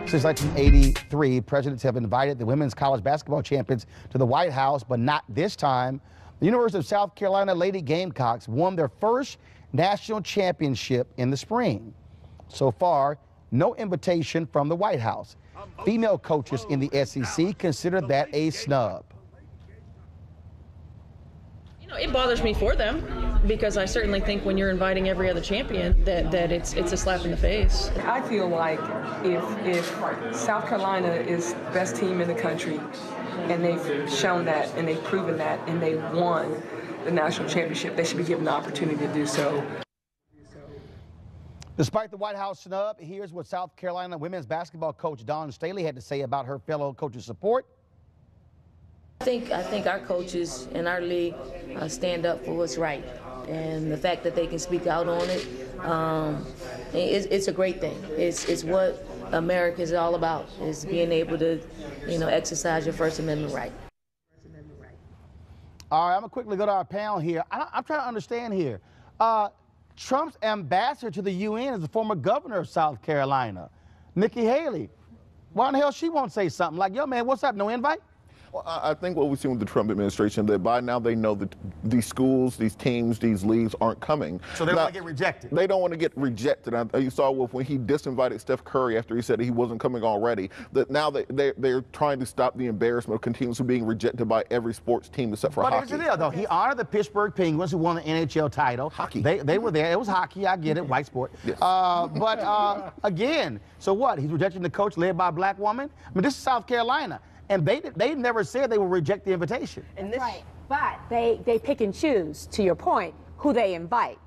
Since 1983, presidents have invited the women's college basketball champions to the White House, but not this time. The University of South Carolina Lady Gamecocks won their first national championship in the spring. So far, no invitation from the White House. Female coaches in the SEC consider that a snub. It bothers me for them because I certainly think when you're inviting every other champion that it's a slap in the face. I feel like if South Carolina is the best team in the country and they've shown that and they've proven that and they won the national championship, they should be given the opportunity to do so. Despite the White House snub, here's what South Carolina women's basketball coach Dawn Staley had to say about her fellow coaches' support. I think our coaches in our league stand up for what's right, and the fact that they can speak out on it, it's a great thing. It's what America is all about, is being able to, exercise your First Amendment right. All right, I'm gonna quickly go to our panel here. I'm trying to understand here. Trump's ambassador to the UN is the former governor of South Carolina, Nikki Haley. Why in the hell she won't say something like, yo, man, what's up, no invite? Well, I think what we've seen with the Trump administration, that by now they know that these schools, these teams, these leagues aren't coming. So they don't want to get rejected. They don't want to get rejected. You saw when he disinvited Steph Curry after he said he wasn't coming already, that now they're trying to stop the embarrassment of continuously being rejected by every sports team except for hockey. But here's the deal, though. He honored the Pittsburgh Penguins, who won the NHL title. Hockey. They were there. It was hockey. I get it. White sport. Yes. But again, so what? He's rejecting the coach led by a black woman? I mean, this is South Carolina. And they never said they would reject the invitation. Right, but they pick and choose, to your point, who they invite.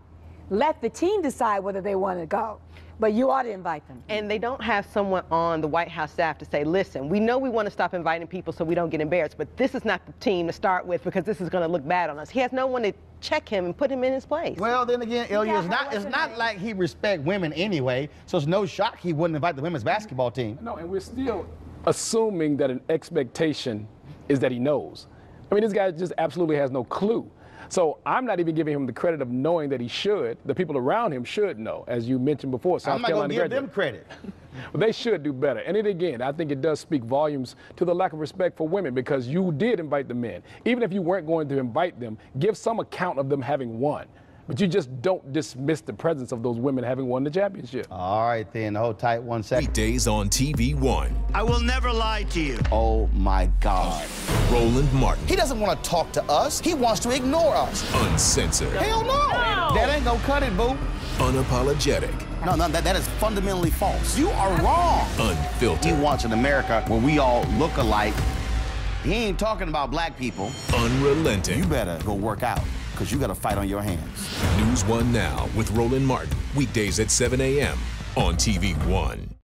Let the team decide whether they want to go, but you ought to invite them. And they don't have someone on the White House staff to say, listen, we know we want to stop inviting people so we don't get embarrassed, but this is not the team to start with because this is going to look bad on us. He has no one to check him and put him in his place. Well, then again, Ilya, it's not like he respects women anyway, so it's no shock he wouldn't invite the women's basketball team. No, and we're still assuming that an expectation is that he knows. I mean, this guy just absolutely has no clue. So I'm not even giving him the credit of knowing that he should. The people around him should know, as you mentioned before. South Carolina I'm not going to give them credit. Well, they should do better. And again, I think it does speak volumes to the lack of respect for women, because you did invite the men. Even if you weren't going to invite them, give some account of them having won. But you just don't dismiss the presence of those women having won the championship. All right, then. Hold tight 1 second. Weekdays on TV One. I will never lie to you. Oh, my God. Roland Martin. He doesn't want to talk to us. He wants to ignore us. Uncensored. Hell no. That ain't gonna cut it, boo. Unapologetic. No, that is fundamentally false. You are wrong. Unfiltered. He wants an America where we all look alike. He ain't talking about black people. Unrelenting. You better go work out, because you got a fight on your hands. NewsOne Now with Roland Martin. Weekdays at 7 a.m. on TV One.